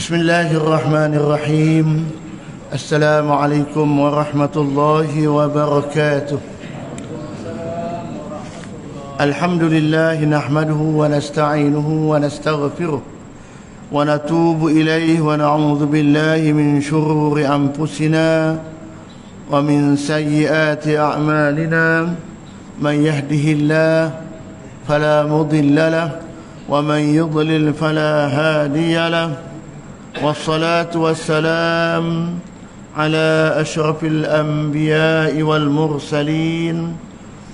بسم الله الرحمن الرحيم. السلام عليكم ورحمة الله وبركاته. الحمد لله نحمده ونستعينه ونستغفره ونتوب إليه ونعوذ بالله من شرور أنفسنا ومن سيئات أعمالنا. من يهده الله فلا مضل له ومن يضلل فلا هادي له. والصلاة والسلام على أشرف الأنبياء والمرسلين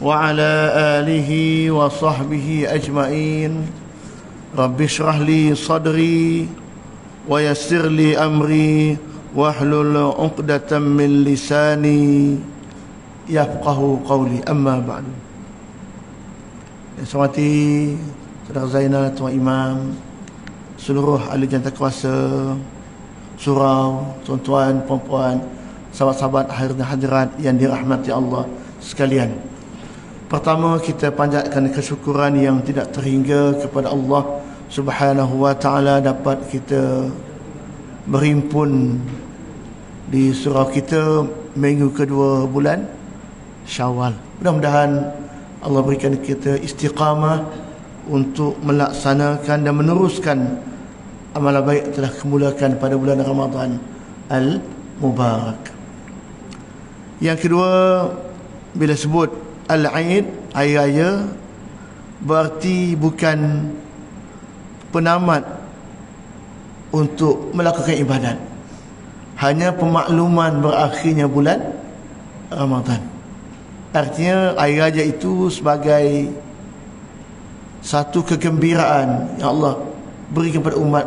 وعلى آله وصحبه أجمعين. رب اشرح لي صدري ويسر لي أمري واحلل عقدة من لساني يفقه قولي. أما بعد. Yang saya hormati Saudara Zainal, Tuan Imam, seluruh ahli jantikuasa, surau, tuan-tuan, puan-puan, sahabat-sahabat hadirat yang dirahmati Allah sekalian. Pertama, kita panjatkan kesyukuran yang tidak terhingga kepada Allah Subhanahu wa taala dapat kita berhimpun di surau kita minggu kedua bulan Syawal. Mudah-mudahan Allah berikan kita istiqamah untuk melaksanakan dan meneruskan amalan baik telah kemulakan pada bulan Ramadan Al-Mubarak. Yang kedua, bila sebut Al-Aid, Hari Raya, berarti bukan penamat untuk melakukan ibadat, hanya pemakluman berakhirnya bulan Ramadan. Artinya Hari Raya itu sebagai satu kegembiraan yang Allah beri kepada umat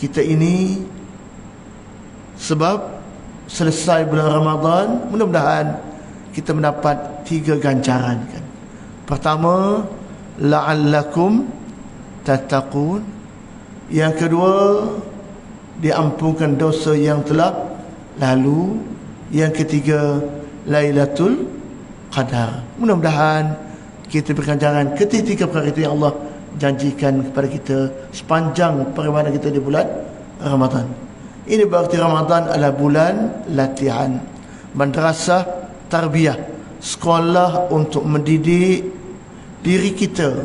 kita ini, sebab selesai bulan Ramadan mudah-mudahan kita mendapat 3 ganjaran kan. Pertama, la'allakum tattaqun. Yang kedua, diampunkan dosa yang telah lalu. Yang ketiga, Lailatul Qadar. Mudah-mudahan kita berganjaran ketiga perkara itu yang Allah janjikan kepada kita sepanjang perjalanan kita di bulan Ramadan. Ini berarti Ramadan adalah bulan latihan, madrasah tarbiyah, sekolah untuk mendidik diri kita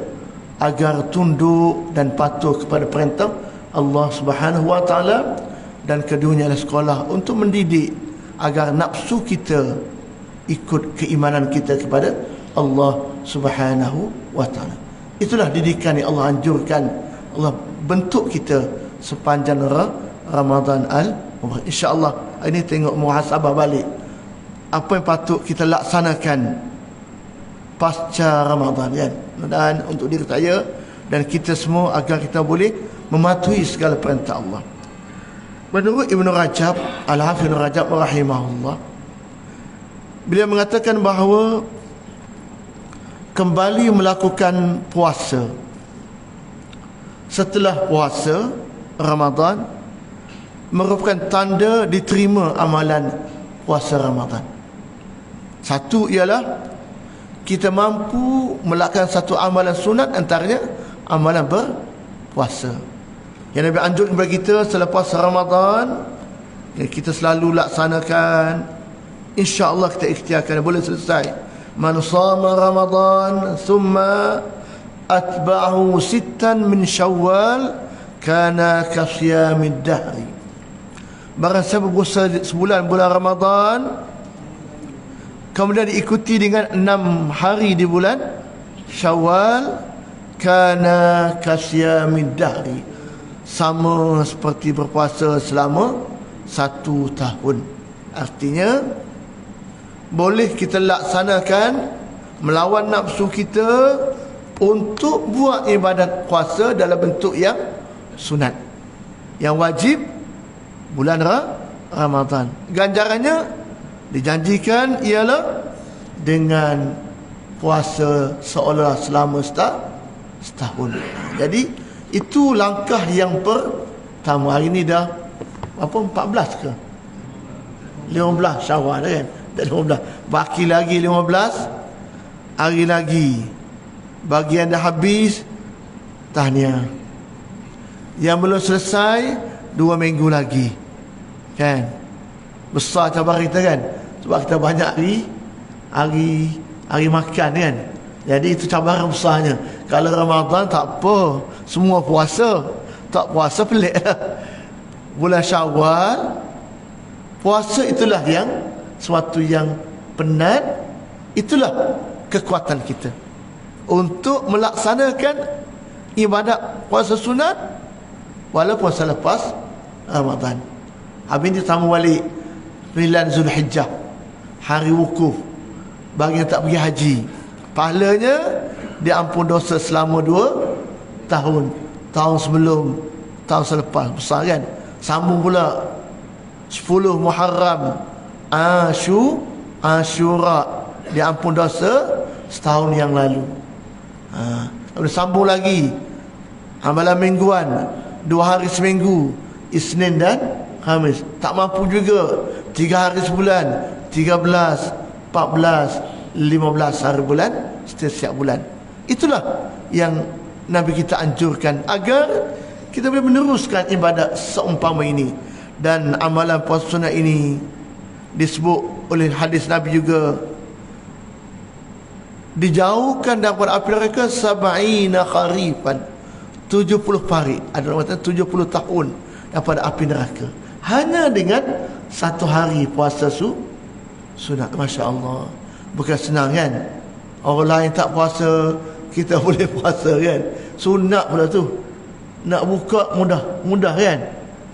agar tunduk dan patuh kepada perintah Allah Subhanahu wa taala, dan keduanya adalah sekolah untuk mendidik agar nafsu kita ikut keimanan kita kepada Allah Subhanahu wa taala. Itulah didikan yang Allah anjurkan, Allah bentuk kita sepanjang Ramadan Al-Mubarak. InsyaAllah ini tengok muhasabah balik apa yang patut kita laksanakan pasca Ramadan kan. Dan untuk diri saya dan kita semua agar kita boleh mematuhi segala perintah Allah. Menurut Ibn Rajab, Al-Hafidh Ibn Rajab rahimahullah, beliau mengatakan bahawa kembali melakukan puasa setelah puasa Ramadan merupakan tanda diterima amalan puasa Ramadan. Satu ialah kita mampu melakukan satu amalan sunat, antaranya amalan berpuasa. Yang Nabi anjurkan kepada kita selepas Ramadan, yang kita selalu laksanakan, insya-Allah kita ikhtiarkan boleh selesai. Man sama Ramadan thumma atba'ahu 6 min Syawal kana kasiyamid dahri. Barang siapa puasa sebulan bulan Ramadan kemudian diikuti dengan 6 hari di bulan Syawal, kana kasiyamid dahri, sama seperti berpuasa selama 1 tahun. Artinya boleh kita laksanakan melawan nafsu kita untuk buat ibadat puasa dalam bentuk yang sunat. Yang wajib bulan Ramadan. Ganjarannya dijanjikan ialah dengan puasa seolah selama setahun. Jadi itu langkah yang pertama. Hari ni dah apa, 14 ke 15 Syawal kan? Dah 15. Baki lagi 15 hari lagi. Bagian dah habis, tahniah. Yang belum selesai 2 minggu lagi. Kan? Besar cabaran kita kan. Sebab kita banyak hari makan kan. Jadi itu cabaran besarnya. Kalau Ramadan tak apa, semua puasa. Tak puasa pelik lah. Bulan Syawal puasa, itulah yang suatu yang penat. Itulah kekuatan kita untuk melaksanakan ibadat puasa sunat walaupun selepas Ramadan. Habis ditambah balik 9 Zulhijjah, hari wukuf bagi yang tak pergi haji. Pahalanya diampun dosa selama 2 tahun. Tahun sebelum, tahun selepas. Besar kan? Sambung pula 10 Muharram, Ashura, diampun dosa setahun yang lalu. Lalu sambung lagi amalan mingguan, 2 hari seminggu, Isnin dan Khamis. Tak mampu juga 3 hari sebulan, 13, 14, 15 hari bulan setiap bulan. Itulah yang Nabi kita anjurkan agar kita boleh meneruskan ibadat seumpama ini. Dan amalan puasa sunat ini disebut oleh hadis Nabi juga, dijauhkan daripada api neraka 70 kharifan, 70 parit. Ada orang kata 70 tahun daripada api neraka, hanya dengan 1 hari puasa sunat. Masya Allah, bukan senang kan? Orang lain tak puasa, kita boleh puasa kan? Sunat pula tu, nak buka mudah kan?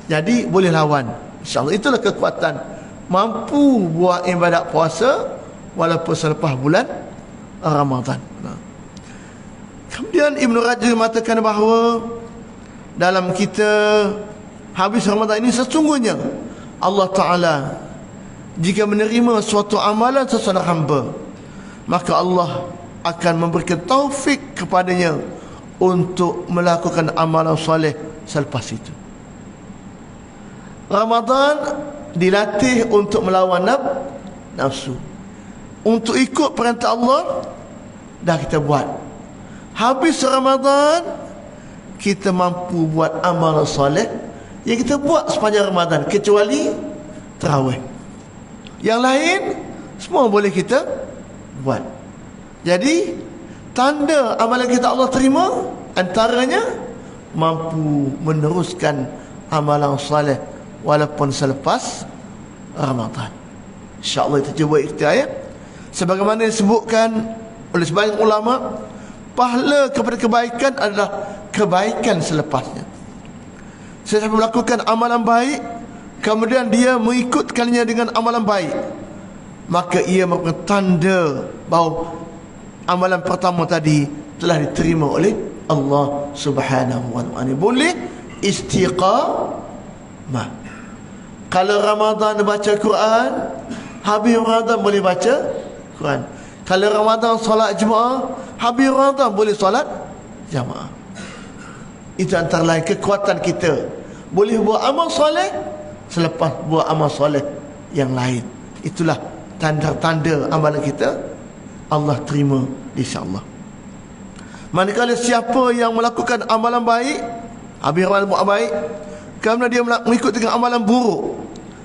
Jadi boleh lawan, InsyaAllah. Itulah kekuatan mampu buat ibadat puasa walaupun selepas bulan Ramadan. Kemudian Ibn Rajab mengatakan bahawa dalam kita habis Ramadan ini, sesungguhnya Allah Ta'ala jika menerima suatu amalan seseorang hamba, maka Allah akan memberikan taufik kepadanya untuk melakukan amalan soleh selepas itu. Ramadan dilatih untuk melawan nafsu, untuk ikut perintah Allah, dah kita buat. Habis Ramadan, kita mampu buat amalan soleh yang kita buat sepanjang Ramadan, kecuali tarawih. Yang lain semua boleh kita buat. Jadi tanda amalan kita Allah terima, antaranya mampu meneruskan amalan soleh walaupun selepas Ramadan. InsyaAllah kita cuba ikhtiar. Sebagaimana disebutkan oleh sebagian ulama, pahala kepada kebaikan adalah kebaikan selepasnya. Sesiapa melakukan amalan baik, kemudian dia mengikutkannya dengan amalan baik, maka ia merupakan tanda bahawa amalan pertama tadi telah diterima oleh Allah Subhanahu wa ta'ala. Boleh istiqamah. Kalau Ramadan baca Quran, habis Ramadan boleh baca Quran. Kalau Ramadan solat jemaah, habis Ramadan boleh solat jemaah. Itu antara lain kekuatan kita. Boleh buat amal soleh selepas buat amal soleh yang lain. Itulah tanda-tanda amalan kita Allah terima, insya-Allah. Manakala siapa yang melakukan amalan baik, habis amalan baik, kemudian dia mengikut dengan amalan buruk,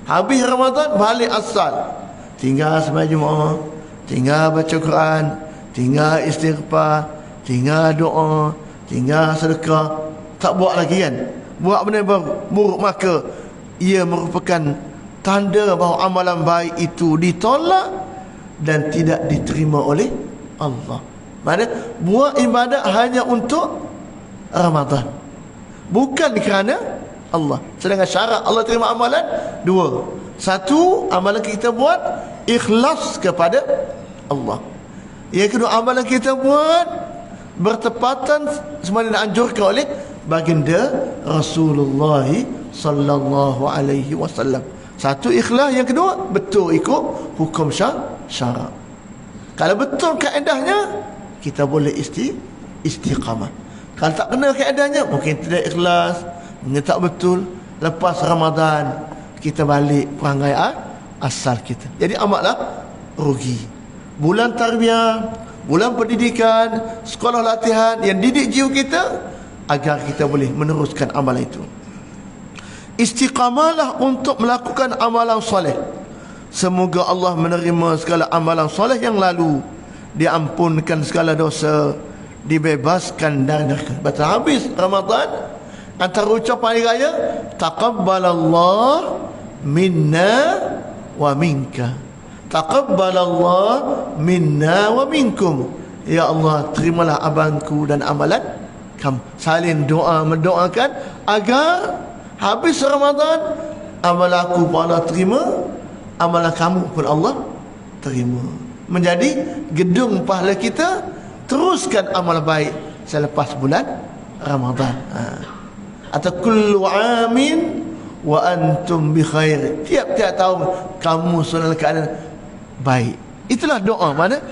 habis Ramadan balik asal, tinggal sembahyang Jumaat, tinggal baca Quran, tinggal istighfar, tinggal doa, tinggal sedekah, tak buat lagi kan, buat benda buruk, maka ia merupakan tanda bahawa amalan baik itu ditolak dan tidak diterima oleh Allah. Maksudnya buat ibadat hanya untuk Ramadan, bukan kerana Allah. Sedangkan syarat Allah terima amalan 2. 1, amalan kita buat ikhlas kepada Allah. Yang kedua, amalan kita buat bertepatan sebagaimana dianjurkan oleh baginda Rasulullah sallallahu alaihi wasallam. 1, ikhlas. Yang kedua, betul ikut hukum syarak. Kalau betul kaedahnya, kita boleh istiqamah. Kalau tak kena kaedahnya, mungkin tidak ikhlas, mungkin tak betul. Lepas Ramadan kita balik perangai asal kita. Jadi amatlah rugi. Bulan tarbiyah, bulan pendidikan, sekolah latihan yang didik jiwa kita agar kita boleh meneruskan amalan itu. Istiqamalah untuk melakukan amalan soleh. Semoga Allah menerima segala amalan soleh yang lalu, diampunkan segala dosa, dibebaskan dari neraka. Baca habis Ramadan, antara ucapan hari raya, taqabbalallah minna wa minka, taqabbalallah minna wa minkum. Ya Allah, terimalah abangku dan amalan kamu. Saling doa, mendoakan agar habis Ramadan, amalan aku pun Allah terima, amalan kamu pun Allah terima. Menjadi gedung pahala kita. Teruskan amal baik selepas bulan Ramadan. Atau kullu amin wa antum bi khair. Tiap-tiap tahun kamu dalam keadaan baik. Itulah doa. Mana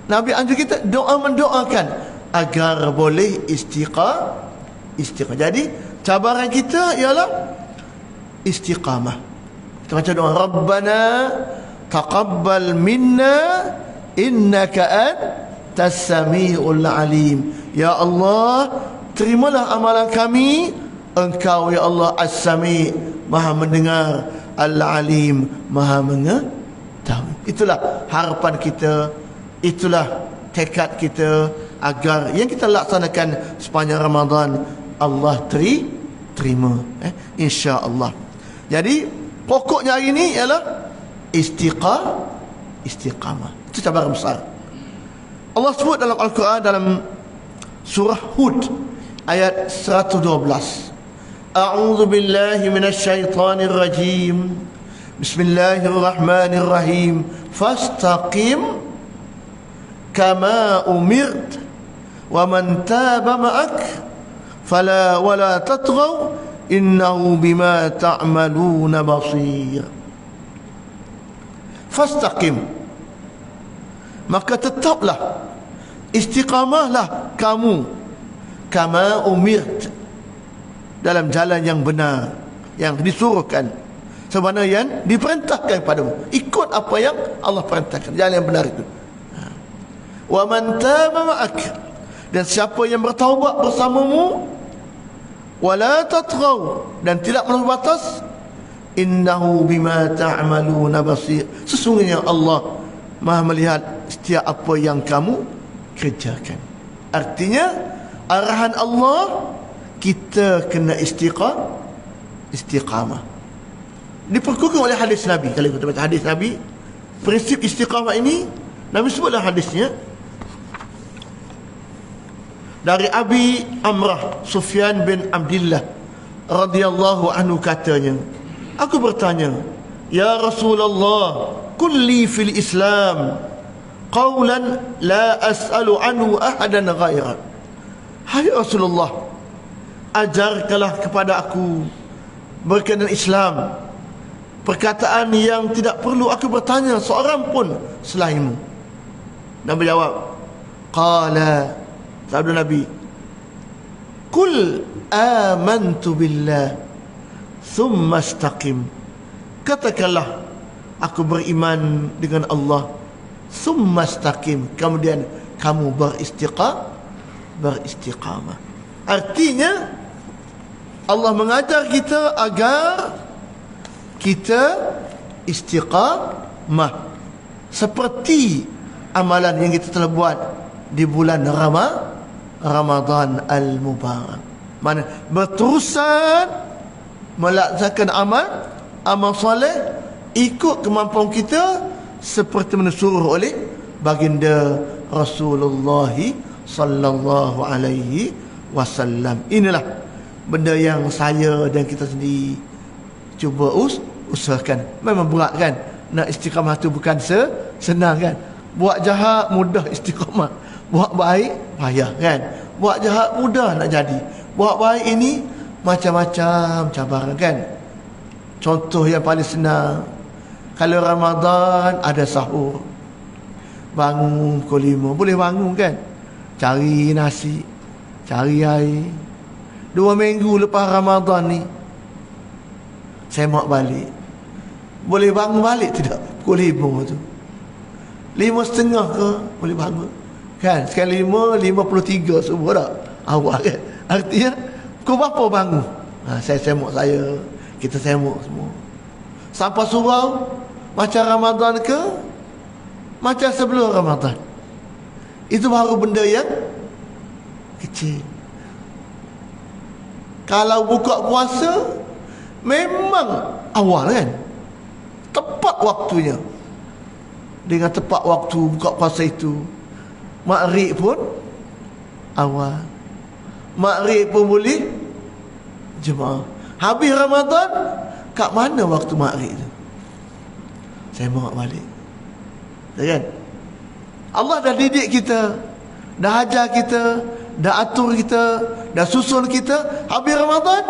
Nabi anjur kita doa, mendoakan agar boleh istiqamah. Jadi cabaran kita ialah istiqamah. Kita baca doa, Rabbana taqabbal minna innaka antas samiul alim. Ya Allah, terimalah amalan kami, Engkau ya Allah as-sami, Maha mendengar, al-alim, Maha mengetahui. Itulah harapan kita, itulah tekad kita agar yang kita laksanakan sepanjang Ramadan Allah terima, insya-Allah. Jadi pokoknya hari ini ialah istiqamah. Itu cabaran besar. Allah sebut dalam Al-Quran dalam surah Hud ayat 112. A'udzu billahi minasyaitonir rajim. Bismillahirrahmanirrahim. Fastaqim kama umirt wa man taba ma'ak fala wala tatghaw innahu bima ta'maluna basir. Fastaqim, maka tetaplah, istiqamahlah kamu, kama umirt, dalam jalan yang benar, yang disuruhkan, sebagaimana yang diperintahkan padamu. Ikut apa yang Allah perintahkan, jalan yang benar itu. Wa man taba ma'ak, dan siapa yang bertaubat bersamamu, wala tatghaw, dan tidak melampaui batas, innahu bima ta'maluna basir, sesungguhnya Allah Maha melihat setiap apa yang kamu kerjakan. Artinya arahan Allah, kita kena istiqamah. Diperkukuhkan oleh hadis Nabi. Kalau kita baca hadis Nabi, prinsip istiqamah ini Nabi sebutlah hadisnya dari Abi Amrah Sufyan bin Abdillah radhiyallahu anhu, katanya, aku bertanya, ya Rasulullah, kulli fil Islam qawlan la as'alu anhu ahadan ghairak. Hai Rasulullah, ajarkanlah kepada aku berkenaan Islam perkataan yang tidak perlu aku bertanya seorang pun selainmu. Nabi jawab, qala, sabda Nabi, kul amantu billah thumma istaqim, katakanlah aku beriman dengan Allah, thumma istaqim, kemudian kamu beristiqamah. Artinya Allah mengajar kita agar kita istiqamah seperti amalan yang kita telah buat di bulan Ramadan al-Mubarak. Mana berterusan melaksanakan amal soleh ikut kemampuan kita seperti mana disuruh oleh baginda Rasulullah sallallahu alaihi wasallam. Inilah benda yang saya dan kita sendiri cuba usahakan. Memang berat kan, nak istiqamah tu bukan senang kan. Buat jahat mudah istiqamah, buat baik payah kan. Buat jahat mudah nak jadi, buat baik ini macam-macam cabaran kan. Contoh yang paling senang, kalau Ramadan ada sahur, bangun pukul 5, boleh bangun kan, cari nasi, cari air. 2 minggu lepas Ramadan ni semak balik, boleh bangun balik tidak pukul 5 tu, 5.30 ke boleh bangun kan. Sekali 5:53 subuh dah awal kan. Artinya pukul berapa bangun? Saya semak saya Kita sembuk semua. Sampai surau macam Ramadan ke macam sebelum Ramadan. Itu baru benda yang kecil. Kalau buka puasa memang awal kan, tepat waktunya. Dengan tepat waktu buka puasa itu, Maghrib pun awal, Maghrib pun boleh jemaah. Habis Ramadan, kat mana waktu Maghrib tu? Saya mau balik. Ya kan? Allah dah didik kita, dah ajar kita, dah atur kita, dah susun kita. Habis Ramadan,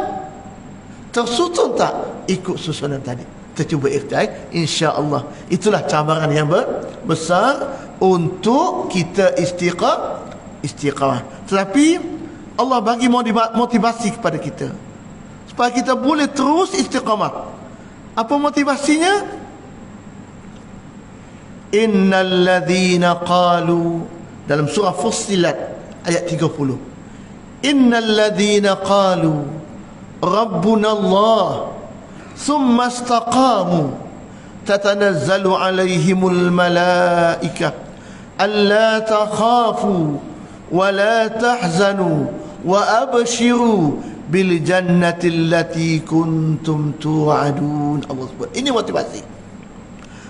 tersusun tak ikut susunan tadi? Kita cuba ikhtiar, insya-Allah. Itulah cabaran yang besar untuk kita istiqamah. Tetapi Allah bagi motivasi kepada kita supaya kita boleh terus istiqamah. Apa motivasinya? Innal ladzina qalu, dalam surah Fussilat ayat 30. Innal ladzina qalu rabbuna Allah ثم استقاموا تتنزل عليهم الملائكة ألا تخافوا ولا تحزنوا وأبشروا بالجنة التي كنتم توعدون. Allah sebut ini motivasi.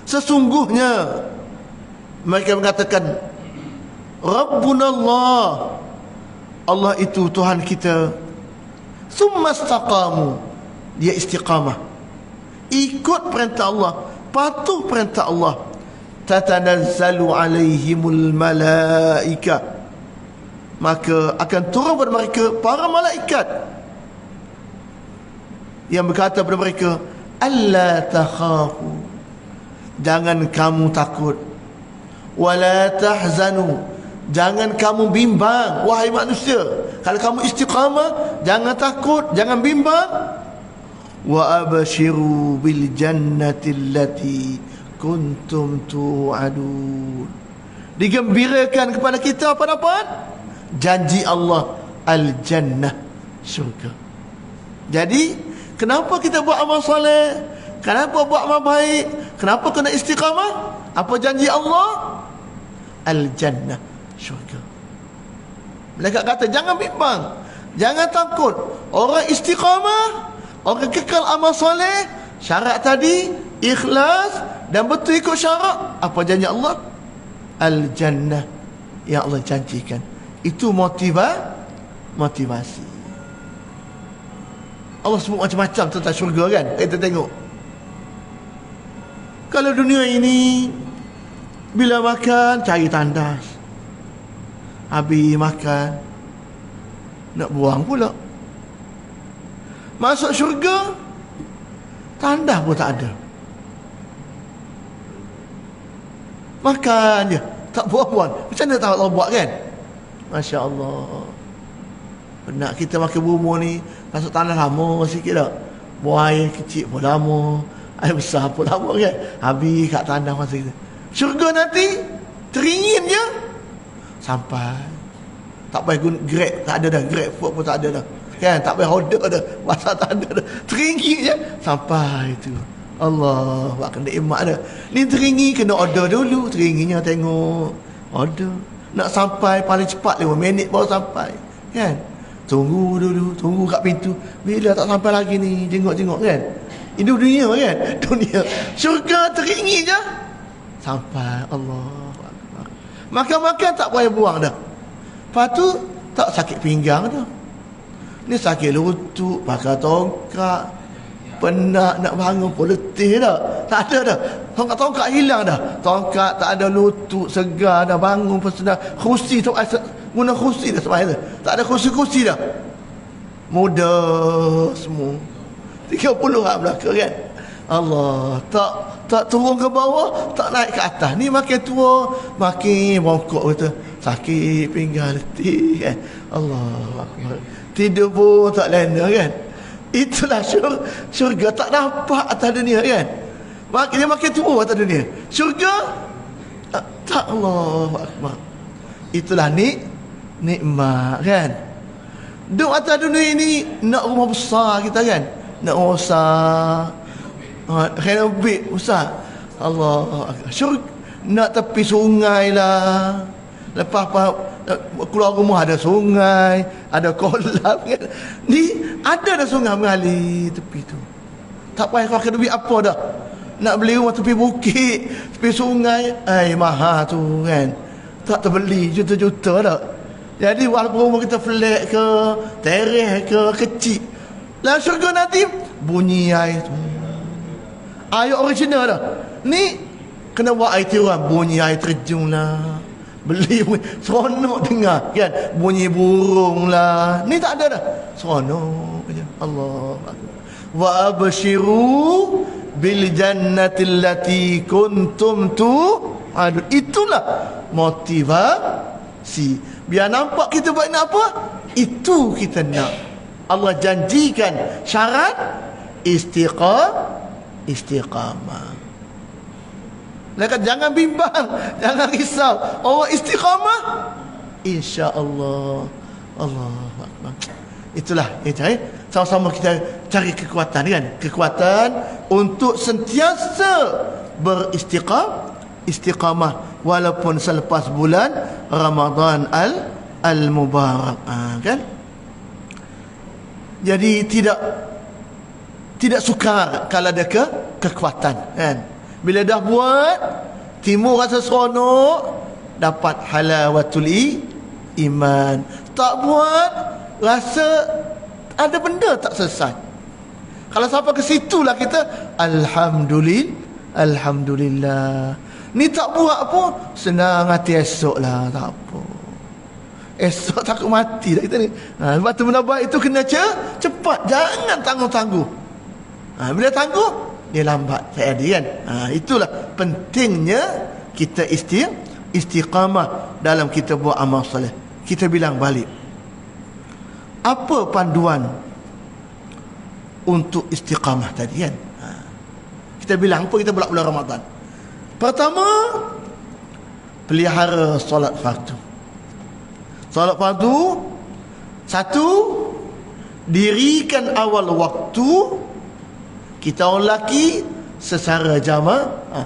Sesungguhnya mereka mengatakan Rabbuna Allah, Allah itu Tuhan kita. Summa istaqamu, dia istiqamah, ikut perintah Allah, patuh perintah Allah. Tatanazzalu alaihimul malaika, maka akan turun kepada mereka para malaikat yang berkata kepada mereka, alla takhafu, jangan kamu takut, wala tahzanu, jangan kamu bimbang. Wahai manusia, kalau kamu istiqamah, jangan takut, jangan bimbang. Wa abshiru bil jannati allati kuntum tu'adun, digembirakan kepada kita apa dapat? Janji Allah, al jannah, syurga. Jadi kenapa kita buat amal soleh? Kenapa buat amal baik? Kenapa kena istiqamah? Apa janji Allah? Al jannah, syurga. Mereka kata jangan bimbang, jangan takut. Orang istiqamah, orang kekal amal soleh, syarat tadi ikhlas dan betul ikut syarat. Apa janji Allah? Al jannah, yang Allah janjikan. Itu motivasi. Allah sebut macam-macam tentang syurga kan. Kita tengok, kalau dunia ini bila makan cari tandas, habis makan nak buang pula. Masuk syurga, tandas pun tak ada, makan je, tak buang-buang. Macam mana tahu Allah buat kan? Masya Allah. Nak kita makan bumbu ni, masuk tanah lama sikit tak? Buang air kecil pun lama, air besar pun lama kan? Habis kat tanah masa kita. Syurga nanti teringin je sampai. Tak payah guna Grab, tak ada dah. Grab food pun tak ada dah kan? Tak payah order dah, masa tak ada dah. Teringin je sampai tu. Allah kena nikmat dah. Ni teringin kena order dulu. Teringinnya tengok order. Nak sampai paling cepat 5 minit baru sampai kan? Tunggu dulu, tunggu kat pintu. Bila tak sampai lagi ni, tengok-tengok kan? Ini dunia kan? Dunia. Syurga teringin je sampai. Allah Akbar. Makan-makan tak payah buang dah. Lepas tu tak sakit pinggang dah. Ni sakit lutut, pakai tongkat, penat nak bangun pun letih dah. Tak ada dah. Tongkat-tongkat hilang dah. Tongkat tak ada, lutut segar dah, bangun pun senang. Kursi tu guna kursi dah sebab itu. Tak ada kursi-kursi dah. Mudah semua. 30 hak belakang kan. Allah tak turun ke bawah, tak naik ke atas. Ni makin tua makin bongkok betul. Sakit pinggang, letih kan. Allah Akbar. Tidur pun tak lena kan. Itulah syurga tak nampak atas dunia kan. Dia makin tua atas dunia. Syurga tak. Allah Akbar. Itulah nikmat kan. Duduk atas dunia ini nak rumah besar kita kan. nak usah renovate Ustaz. Allah syurga nak tepi sungai lah. Lepas keluar rumah ada sungai, ada kolam kan. Ni ada dah sungai mengalir tepi tu. Tak payah keluar duit apa dah. Nak beli rumah tepi bukit, tepi sungai, mahal tu kan. Tak terbeli juta-juta dah. Jadi walaupun rumah kita flat ke, teres ke, kecil, lah syurga nanti bunyi air tu. Air original dah. Ni kena buat air tiruan, bunyi air terjun lah. Beli seronok dengar kan, bunyi burung lah. Ni tak ada dah, seronok je. Allah wa abshiru bil jannati allati kuntum tu'adun. Itulah motivasi. Biar nampak kita buat nak apa, itu kita nak. Allah janjikan syarat istiqamah. Maka jangan bimbang, jangan risau. Orang istiqamah, insya-Allah. Allahu akbar. Itulah sama-sama kita cari kekuatan kan, kekuatan untuk sentiasa istiqamah walaupun selepas bulan Ramadan al-Mubarak kan. Jadi tidak sukar kalau ada kekuatan kan. Bila dah buat, timbul rasa seronok, dapat halawatul iman. Tak buat, rasa ada benda tak selesai. Kalau sampai ke situlah kita Alhamdulillah. Ni tak buat pun senang hati esok lah, tak apa. Esok takut mati dah kita ni. Sebab tu benda baik itu kena cepat, jangan tangguh-tangguh. Bila tangguh, dia lambat jadi kan. Itulah pentingnya kita istiqamah dalam kita buat amal soleh. Kita bilang balik, apa panduan untuk istiqamah tadi kan. Kita bilang apa kita bulan Ramadan. Pertama, pelihara solat fardu. Solat fardu, satu, dirikan awal waktu. Kita orang lelaki secara jamaah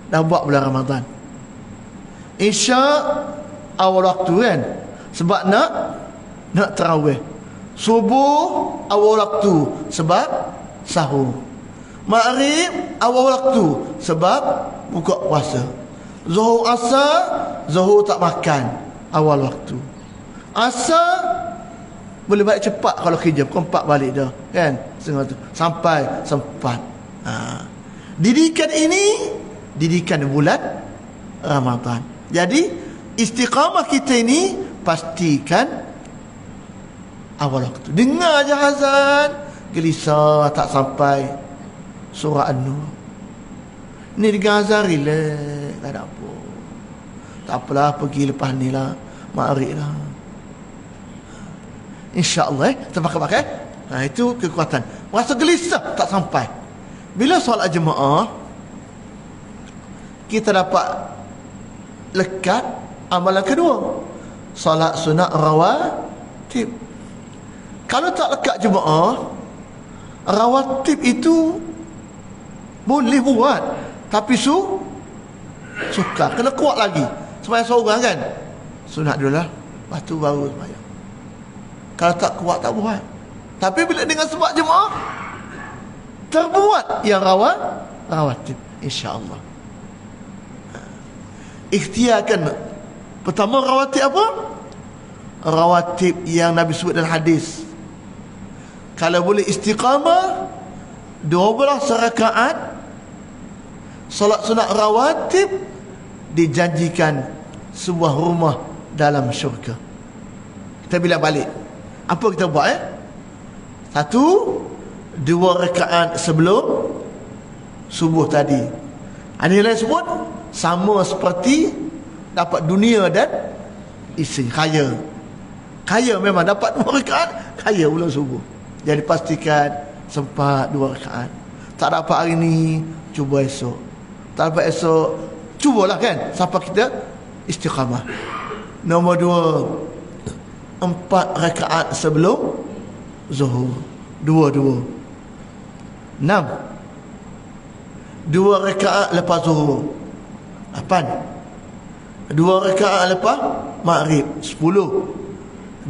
dah buat bulan Ramadan. Isyak awal waktu kan, sebab nak tarawih. Subuh awal waktu sebab sahur. Maghrib awal waktu sebab buka puasa. Zuhur asar, zuhur tak makan awal waktu. Asar boleh balik cepat kalau kerja, pukul 4 balik dah kan, setengah tu sampai sempat. Didikan ini didikan bulan Ramadan. Jadi istiqamah kita ini pastikan awal waktu. Dengar je azan, gelisah tak sampai surah An-Nur. Ni dengar azan relax, tak ada apa. Tak apalah, pergi lepas ni lah, maghrib lah. InsyaAllah terpakai-pakai. Itu kekuatan. Rasa gelisah tak sampai. Bila solat jemaah, kita dapat lekat amalan kedua, solat sunat rawatib. Kalau tak lekat jemaah, rawatib itu boleh buat, tapi suka kena kuat lagi. Sembahyang seorang kan, sunat dulu lah, lepas tu baru sembahyang. Kalau tak kuat tak buat. Tapi bila dengan sebab jemaah, terbuat yang rawatib, insya-Allah. Ikhtiarkan. Pertama rawatib apa? Rawatib yang Nabi sebut dalam hadis. Kalau boleh istiqamah 12 rakaat solat sunat rawatib, dijanjikan sebuah rumah dalam syurga. Kita bilang balik, apa kita buat Satu, 2 rakaat sebelum subuh tadi. Ada yang lain sebut sama seperti dapat dunia dan isi, kaya. Kaya memang dapat 2 rakaat, kaya bulan subuh. Jadi pastikan sempat 2 rakaat. Tak dapat hari ni, cuba esok. Tak dapat esok, cubalah kan, sampai kita istiqamah. Nombor 2, 4 rakaat sebelum zuhur, 2-2. 6. 2 rakaat lepas zuhur 8. 2 rakaat lepas maghrib 10.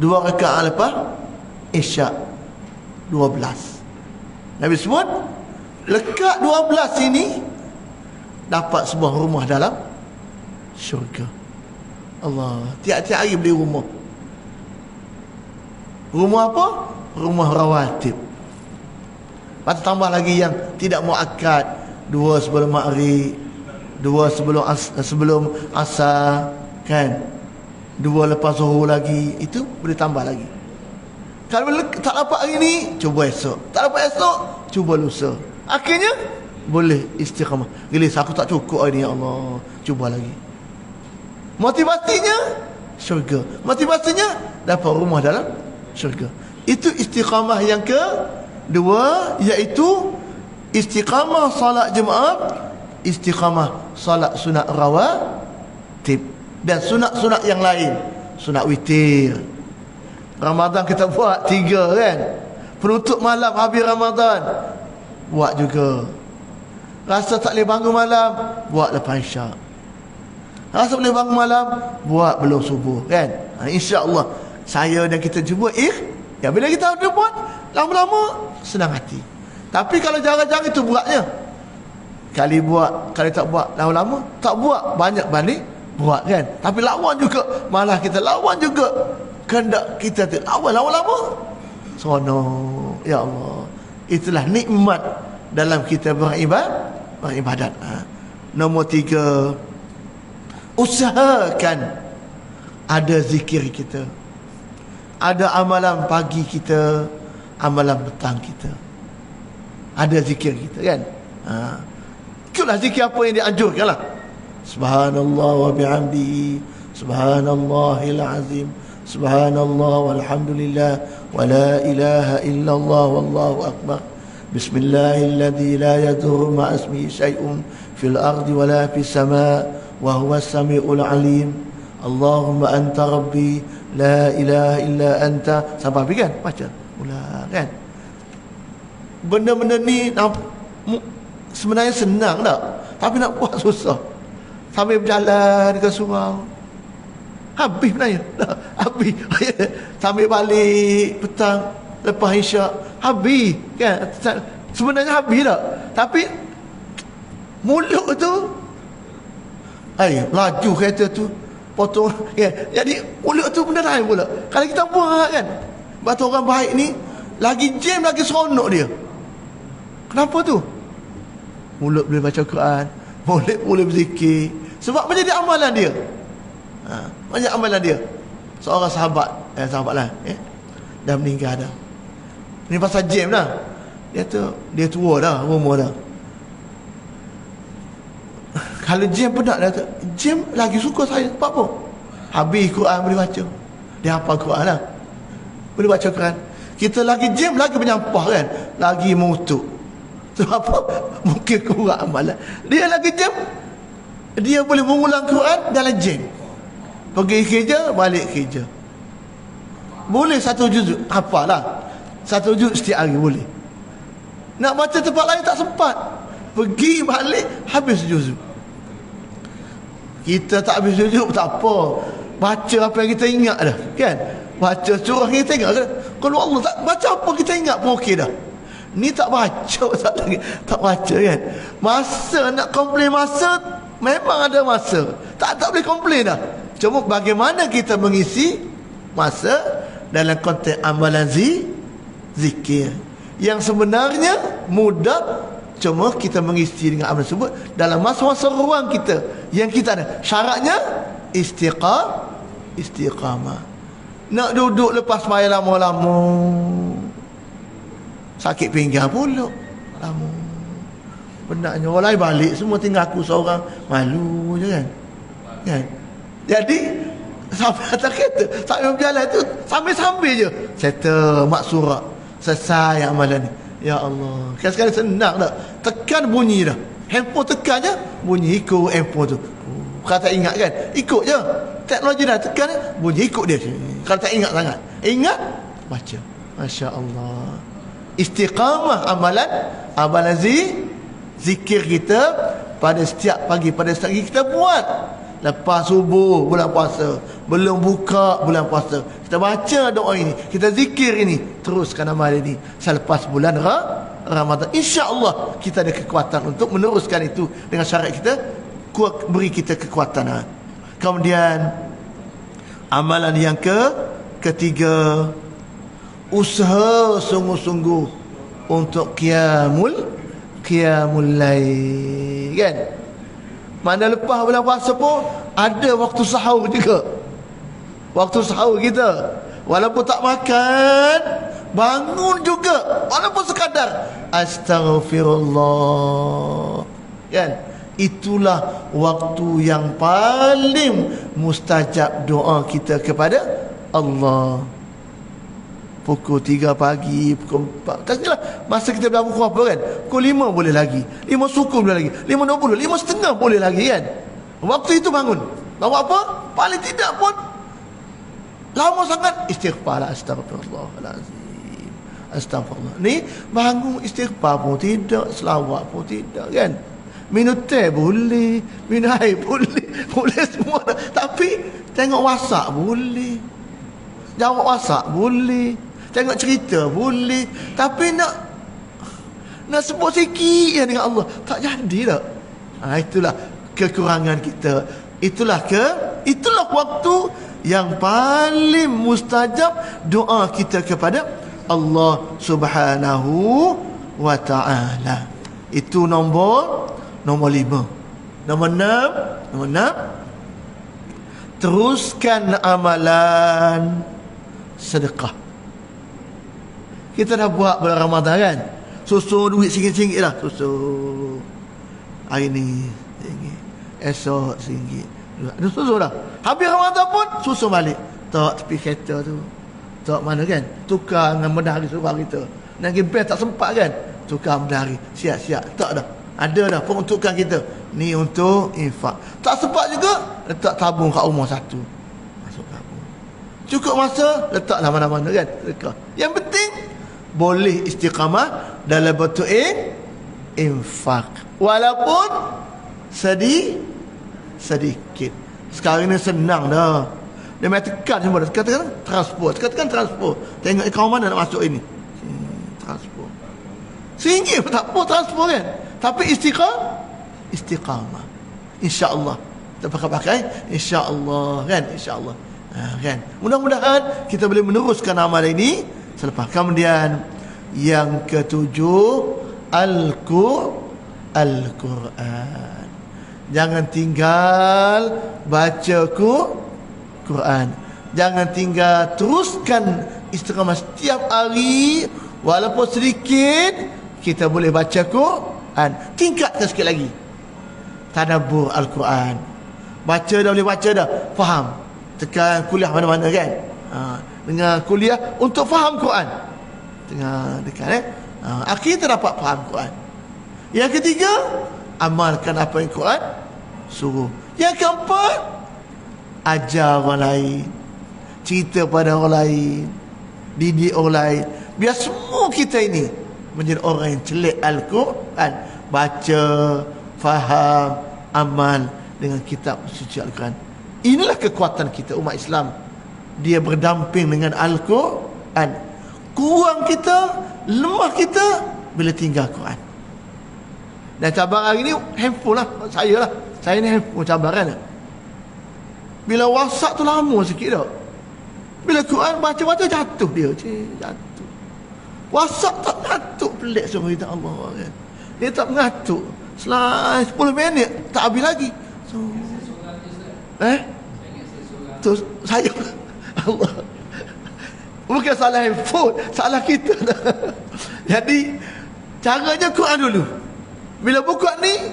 2 rakaat lepas isyak 12. Nabi sebut lekat 12 ini dapat sebuah rumah dalam syurga. Allah, tiap-tiap hari beli rumah. Rumah apa? Rumah rawatib. Lepas tambah lagi yang tidak muakkad, 2 sebelum maghrib, 2 sebelum asar, kan? 2 lepas zuhur lagi, itu boleh tambah lagi. Kalau tak dapat hari ni, cuba esok. Tak dapat esok, cuba lusa. Akhirnya boleh istiqamah. Gelis aku tak cukup hari ni, ya Allah, cuba lagi. Motivasinya syurga. Motivasinya dapat rumah dalam syurga. Itu istiqamah yang kedua, iaitu istiqamah salat Jumaat, istiqamah salat sunat rawatib dan sunat-sunat yang lain. Sunat witir. Ramadan kita buat 3 kan. Penutup malam habis Ramadan buat juga. Rasa tak boleh bangun malam, buat lepas isyak. Rasa boleh bangun malam, buat belum subuh kan. InsyaAllah saya dan kita cuba ya bila kita ada buat lama-lama senang hati. Tapi kalau jarang-jarang itu buatnya. Kali buat, kali tak buat, lama-lama tak buat, banyak balik buat kan. Tapi lawan juga, malah kita lawan juga kehendak kita tu. Lama-lama seronok. Ya Allah, itulah nikmat dalam kita beribadat. Nombor 3, usahakan ada zikir kita, ada amalan pagi kita, amalan petang kita, ada zikir kita kan. Ikutlah zikir apa yang dianjurkan lah. Subhanallah wa bihamdihi, subhanallahil azim, subhanallah walhamdulillah, wa la ilaha illallah wallahu akbar, bismillahilladzi la yadurru ma'asmihi syai'un fil ardi wa la fis sama' wa huwa as-sami'ul alim, Allahumma anta rabbi la ilaha illa anta. Sampai habis kan baca ulang kan. Benda-benda ni sebenarnya senang tak, tapi nak buat susah. Sambil berjalan ke surau habis sebenarnya habis. Sambil balik petang lepas isyak habis kan. Sebenarnya habis tak, tapi mulut tu laju kereta tu potong ya. Jadi mulut tu benda lain pula. Kalau kita buat kan, sebab tu orang baik ni lagi jam lagi seronok dia. Kenapa tu? Mulut boleh baca Quran, mulut boleh berzikir, sebab menjadi amalan dia. Banyak amalan dia. Seorang sahabat lah dah meninggal dah. Ni pasal jam dah. Dia tua dah, umur dah. Kalau jam penat dah, jam lagi suka saya. Sebab apa? Habis Quran boleh baca. Dia hafal Quran lah, boleh baca Quran. Kita lagi jam lagi menyampah kan, lagi mengutuk. Sebab apa? Mungkin kurang amalan. Dia lagi jam, dia boleh mengulang Quran dalam jam. Pergi kerja, balik kerja. Boleh 1 juzuk, hafal lah 1 juzuk setiap hari boleh. Nak baca tempat lain tak sempat, pergi balik habis juzuk. Kita tak habis juzuk tak apa, baca apa yang kita ingat dah kan. Baca surah kita ingat kan. Kalau Allah tak baca apa kita ingat pun okey dah. Ni tak baca tak baca kan. Masa nak komplain, masa memang ada masa. Tak boleh komplain dah. Cuma bagaimana kita mengisi masa dalam konteks amalan zikir yang sebenarnya mudah, cuma kita mengisi dengan amalan tersebut dalam masa-masa ruang kita yang kita ada. Syaratnya istiqamah. Nak duduk lepas sembahyang lama-lama, sakit pinggang pula lama. Benarnya orang lain balik semua, tinggal aku seorang, malu je kan. Jadi sampai atas kereta, sambil berjalan tu, sambil-sambil je settle maksurah, selesai amalan ni. Ya Allah, sekali senang tak? Tekan bunyi dah, handphone tekan je bunyi, ikut handphone tu. Kalau tak ingat kan, ikut je. Teknologi dah tekan je, bunyi ikut dia. Kalau tak ingat sangat, ingat baca. Masya Allah. Istiqamah amalan zikir kita pada setiap pagi, pada setiap pagi kita buat. Lepas subuh bulan puasa, belum buka bulan puasa, kita baca doa ini, kita zikir ini, teruskan amal ini selepas bulan Ramadan. InsyaAllah kita ada kekuatan untuk meneruskan itu dengan syarat kita beri kita kekuatan. Kemudian amalan yang ketiga, usaha sungguh-sungguh untuk qiyamul lail, kan? Mana lepas bulan puasa pun ada waktu sahur juga. Waktu sahur kita, walaupun tak makan, bangun juga, walaupun sekadar astaghfirullah, kan? Itulah waktu yang paling mustajab doa kita kepada Allah. Pukul 3 pagi, pukul 4, tak kira masa kita berlaku pukul apa, kan? Pukul 5 boleh lagi, 5 suku boleh lagi, 5.20, 5.30 boleh lagi, kan? Waktu itu bangun. Bawa apa? Paling tidak pun lama sangat istighfar, astagfirullahalazim, astagfirullah. Ni bangun istighfar pun tidak, selawat pun tidak, kan? Minum teh boleh, minum air boleh, boleh semua. Tapi tengok WhatsApp boleh, jawab WhatsApp boleh, tengok cerita boleh, tapi nak sebut sikit ya dengan Allah tak jadi tak. Itulah kekurangan kita. Itulah waktu yang paling mustajab doa kita kepada Allah Subhanahu wa ta'ala. Itu nombor 5. Nombor 6, teruskan amalan sedekah. Kita dah buat bulan Ramadan, kan? Susun duit singgit-singgit lah. Susun hari ni singgit, esok singgit, susun dah. Habis Ramadan pun susun balik. Tak tepi kereta tu, tak mana, kan? Tukar dengan medali surau kita. Nak pergi bank tak sempat, kan? Tukar medali, siap-siap. Tak dah, ada dah peruntukan kita. Ni untuk infak. Tak sempat juga, letak tabung kat rumah satu, masuk tabung. Cukup masa, letaklah mana-mana, kan? Dekat. Yang penting boleh istiqamah dalam bentuk infak, walaupun sedikit. Sekarang ni senang dah. Dia main tekan semua dah. Katakan transport, tengok kau mana nak masuk ini, transport RM1 pun tak apa transport, kan? Tapi istiqamah, insya-Allah kita pakai insya-Allah, kan? Insya-Allah, kan? Mudah-mudahan kita boleh meneruskan amal ini selepas. Kemudian yang ketujuh, Al-Quran. Jangan tinggal baca Quran. Jangan tinggal, teruskan istiqamah setiap hari, walaupun sedikit kita boleh baca Quran. Tingkatkan sikit lagi tadabbur Al-Quran. Baca dah, boleh baca dah, faham. Tekan kuliah mana-mana, kan? Dengan kuliah untuk faham Quran. Tengah dekat, akhirnya dapat faham Quran. Yang ketiga, amalkan apa yang Quran suruh. Yang keempat, ajar orang lain, cerita pada orang lain, didik orang lain, biar semua kita ini menjadi orang yang celik Al-Quran. Baca, faham, amal dengan kitab suci Al-Quran. Inilah kekuatan kita umat Islam. Dia berdamping dengan Al-Quran. Kurang kita, lemah kita bila tinggal Quran. Dan cabaran hari ni handphone lah. Saya ni handphone cabaran. Bila WhatsApp tu lama sikit dah. Bila Quran baca-baca jatuh dia. Jatuh. WhatsApp tak mengatuk, pelik suruh kita Allah, kan? Dia tak mengatuk. Selai 10 minit tak habis lagi. So, tu saya Allah. Bukan salah handphone, salah kita dah. Jadi caranya Quran dulu. Bila buka ni,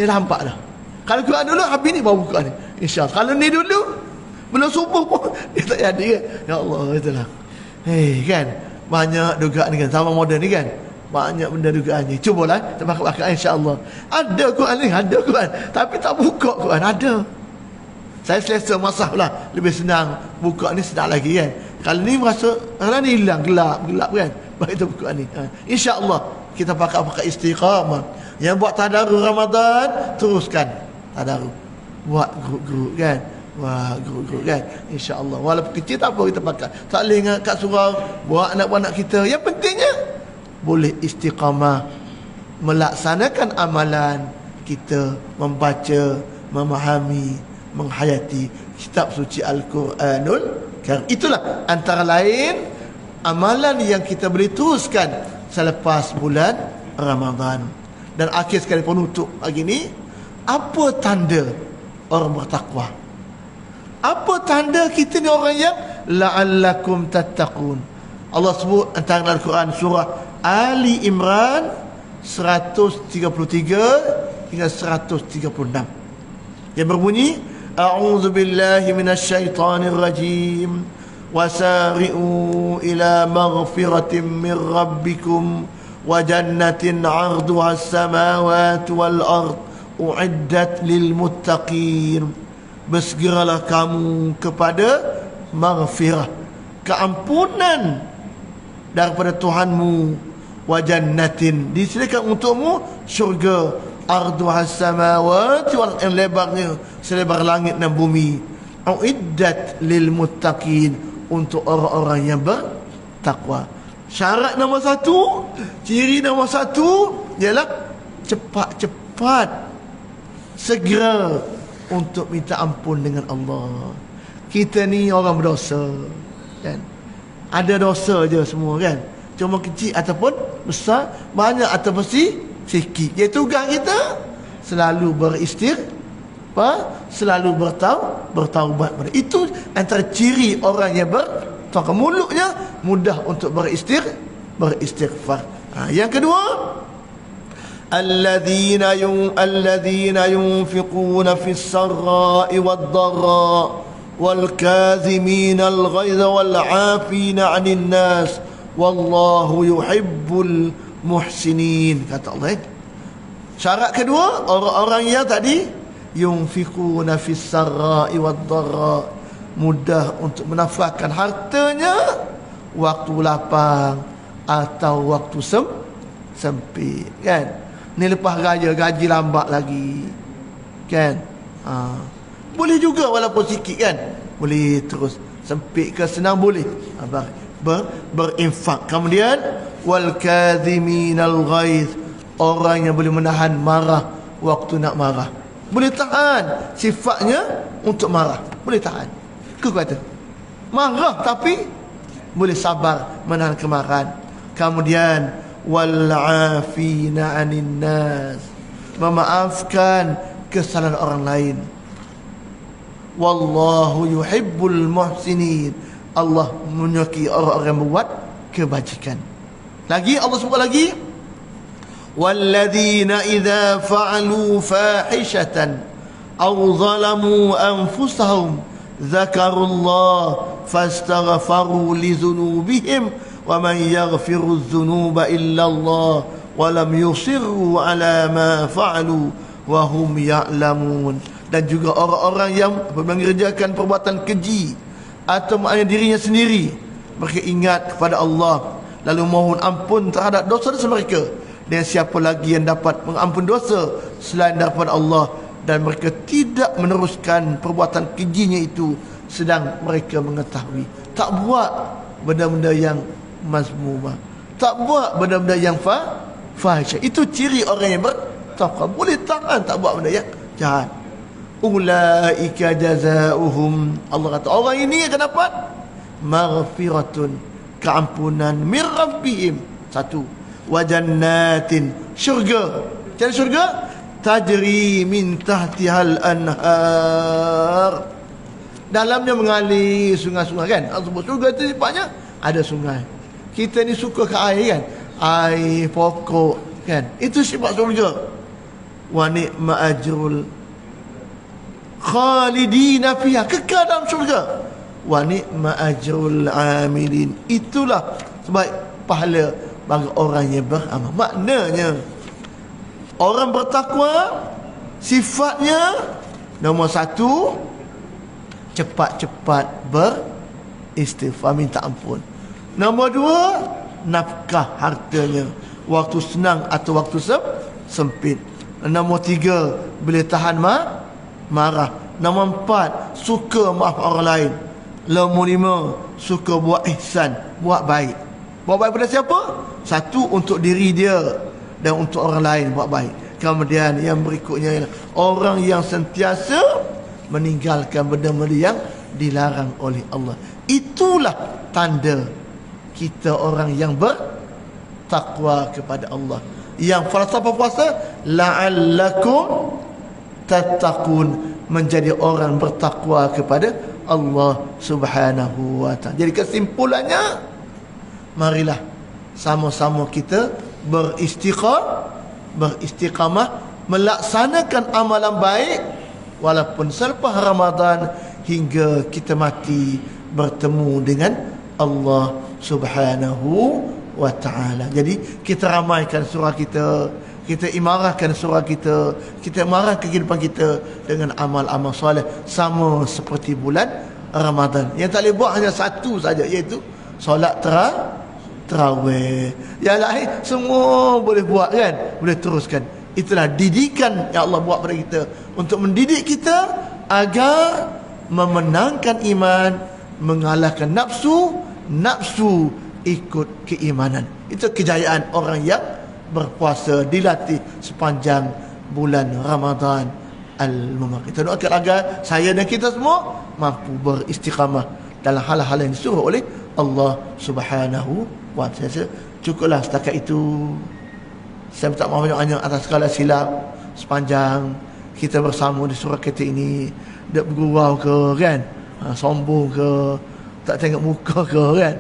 dia nampak dah. Kalau Quran dulu, habis ni baru buka ni, InsyaAllah. Kalau ni dulu, belum subuh pun dia tak jadi, kan? Ya Allah, itulah. Kan? Banyak dugaan ni, kan? Sama moden ni, kan? Banyak benda dugaan ni. Cubalah tebak-tebakan, insya-Allah. Ada Quran ni, ada Quran. Tapi tak buka Quran, ada. Saya selesa masalah, lebih senang buka ni, senang lagi, kan? Kalau ni merasa, kalau ni hilang, gelap kan? baca Quran ni. InsyaAllah kita pakai istiqamah. Yang buat tadarus Ramadan, teruskan tadarus. Buat grup-grup kan. Wah, grup-grup kan. InsyaAllah. Walaupun kecil tak apa kita pakai. Tak boleh ingat kat surau. Buat anak-anak kita. Yang pentingnya, boleh istiqamah. Melaksanakan amalan. Kita membaca, memahami, menghayati kitab suci Al-Quranul Karim. Itulah antara lain amalan yang kita boleh teruskan selepas bulan Ramadan. Dan akhir sekali penutup pagi ni, apa tanda orang bertakwa? Apa tanda kita ni orang yang la'allakum tattaqun? Allah sebut antara Al-Quran surah Ali Imran 133 hingga 136 yang berbunyi, a'udzu billahi minasyaitonir rajim, wasari'u ila maghfiratin min rabbikum wa jannatin 'arduha as-samawati wal ard u'iddat lil muttaqin. Bersegeralah kamu kepada maghfirah, keampunan daripada Tuhanmu, wa jannatin, disediakan untukmu syurga, arduha as-samawati wal ard, yang lebarnya selebar langit dan bumi, u'iddat lil muttaqin, untuk orang-orang yang bertakwa. Syarat nombor satu, ciri nombor satu ialah cepat-cepat segera untuk minta ampun dengan Allah. Kita ni orang berdosa kan? Ada dosa je semua kan, cuma kecil ataupun besar, banyak ataupun sikit. Jadi tugas kita selalu selalu bertaubat. Itu antara ciri orang yang bertakwa. Mulutnya mudah untuk beristighfar. Yang kedua, alladzina yunfiquna fis sarra'i wad dharra wal kadhimina al ghaidha wal 'afina 'anil nas wallahu yuhibbul muhsinin. Kata Allah, syarat kedua, orang-orang yang tadi yunfiquna fis sarra'i wad dharra, mudah untuk menafkahkan hartanya waktu lapang atau waktu sempit kan. Ni lepas raya gaji lambat lagi kan. Boleh juga walaupun sikit kan, boleh terus. Sempit ke senang boleh berinfak. Kemudian wal kadhiminal ghaidh, orang yang boleh menahan marah waktu nak marah. Boleh tahan sifatnya untuk marah, boleh tahan. Kekuatan marah tapi boleh sabar menahan kemarahan. Kemudian wal 'afina 'anil nas, memaafkan kesalahan orang lain. Wallahu yuhibbul muhsinin, Allah menyukai orang-orang yang membuat kebajikan. Lagi Allah sebut lagi, walladzina idza fa'alu fahishatan aw zalamu anfusahum dzakarullah fastaghfaru li dzunubihim wa man yaghfiru dzunuba illa Allah wa lam yusirru ala ma fa'alu wa hum ya'lamun. Dan juga orang-orang yang mengerjakan perbuatan keji atau menganiaya dirinya sendiri, mereka ingat kepada Allah lalu mohon ampun terhadap dosa-dosa mereka. Dan siapa lagi yang dapat mengampun dosa selain daripada Allah, dan mereka tidak meneruskan perbuatan kejinya itu sedang mereka mengetahui. Tak buat benda-benda yang mazmumah, tak buat benda-benda yang fahisyah. Itu ciri orang yang bertakwa, boleh tahan tak buat benda yang jahat. Ulaika jazaohum, Allah kata orang ini akan dapat maghfiratun, keampunan, min rabbihim, satu, wa jannatin, syurga. Jadi syurga tajri min tahtihal anhar, dalamnya mengalir sungai-sungai kan. Allah sebut syurga itu sifatnya ada sungai. Kita ni suka ke air kan, air pokok kan, itu sifat syurga. Wa ni'ma ajrul khalidina fiha, kekal dalam syurga. Wa ni'ma ajrul amilin, itulah sebaik pahala bagi orang yang beramal. Maknanya orang bertakwa sifatnya nombor satu, cepat-cepat beristighfar, minta ampun. Nombor dua, nafkah hartanya, waktu senang atau waktu sempit. Nombor 3, boleh tahan marah. Nombor 4, suka maaf orang lain. Nombor 5, suka buat ihsan, buat baik. Buat baik pada siapa? Satu, untuk diri dia, dan untuk orang lain buat baik. Kemudian yang berikutnya ialah orang yang sentiasa meninggalkan benda-benda yang dilarang oleh Allah. Itulah tanda kita orang yang bertakwa kepada Allah. Yang falsafah puasa, la'allakum tattaqun, menjadi orang bertakwa kepada Allah Subhanahu wa ta'ala. Jadi kesimpulannya, marilah sama-sama kita beristiqamah melaksanakan amalan baik walaupun selepas Ramadan, hingga kita mati bertemu dengan Allah Subhanahu wa ta'ala. Jadi kita ramaikan surah kita, kita imarahkan surah kita, kita imarahkan kehidupan kita dengan amal-amal soleh sama seperti bulan Ramadan. Yang tak boleh buat hanya satu saja, iaitu solat tarawih. Yang lain semua boleh buat kan, boleh teruskan. Itulah didikan yang Allah buat pada kita, untuk mendidik kita agar memenangkan iman, mengalahkan nafsu ikut keimanan. Itu kejayaan orang yang berpuasa, dilatih sepanjang bulan Ramadan al-Mubarak. Kita doakan agar saya dan kita semua mampu beristiqamah dalam hal-hal yang disuruh oleh Allah Subhanahu wa ta'ala. Cukuplah setakat itu. Saya minta maaf banyak atas segala silap sepanjang kita bersama di surah kita ini. Dia bergurau ke kan, sombong ke, tak tengok muka ke kan,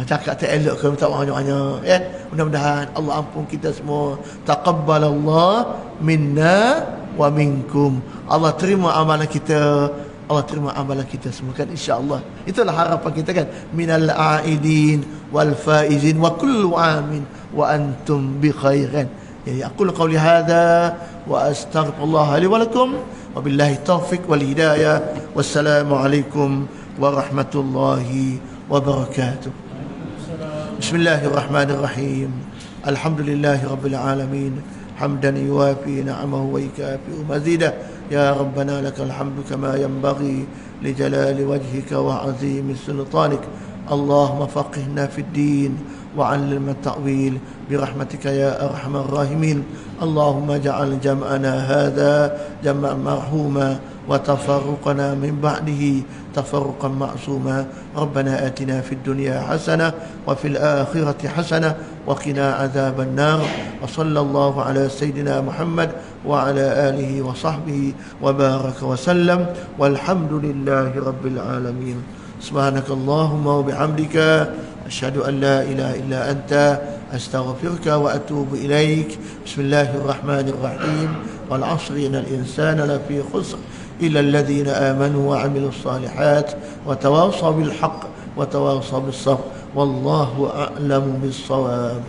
cakap tak elok ke, minta maaf banyak kan. Mudah-mudahan Allah ampun kita semua. Taqabbalallah minna wa minkum. Allah terima amalan kita, Allah terima amalan kita semua kan, insya-Allah. Itulah harapan kita kan, minal aidin wal faizin wa kullu amin wa antum bi khairin. Jadi aku qauli hadza wa astaghfirullah li wa lakum wa billahi taufiq wal hidayah. Wassalamu alaikum warahmatullahi wabarakatuh. Bismillahirrahmanirrahim. Alhamdulillahi rabbil alamin. Hamdan yuwafi ni'amahu wa yukafi mazidah. Ya Rabbana lakal hamdu kama yanbaghi li jalali wajhika wa azimi sultanik. Allahumma faqihna fid din وعلم التأويل برحمتك يا أرحم الراحمين. اللهم اجعل جمعنا هذا جمعا مرحوما وتفرقنا من بعده تفرقا معصوما. ربنا آتنا في الدنيا حسنة وفي الآخرة حسنة وقنا عذاب النار. وصلى الله على سيدنا محمد وعلى آله وصحبه وبارك وسلم والحمد لله رب العالمين. سبحانك اللهم وبحمدك أشهد أن لا إله إلا أنت أستغفرك وأتوب إليك. بسم الله الرحمن الرحيم. والعصر إن الإنسان لفي خسر إلا الذين آمنوا وعملوا الصالحات وتواصوا بالحق وتواصوا بالصبر والله أعلم بالصواب.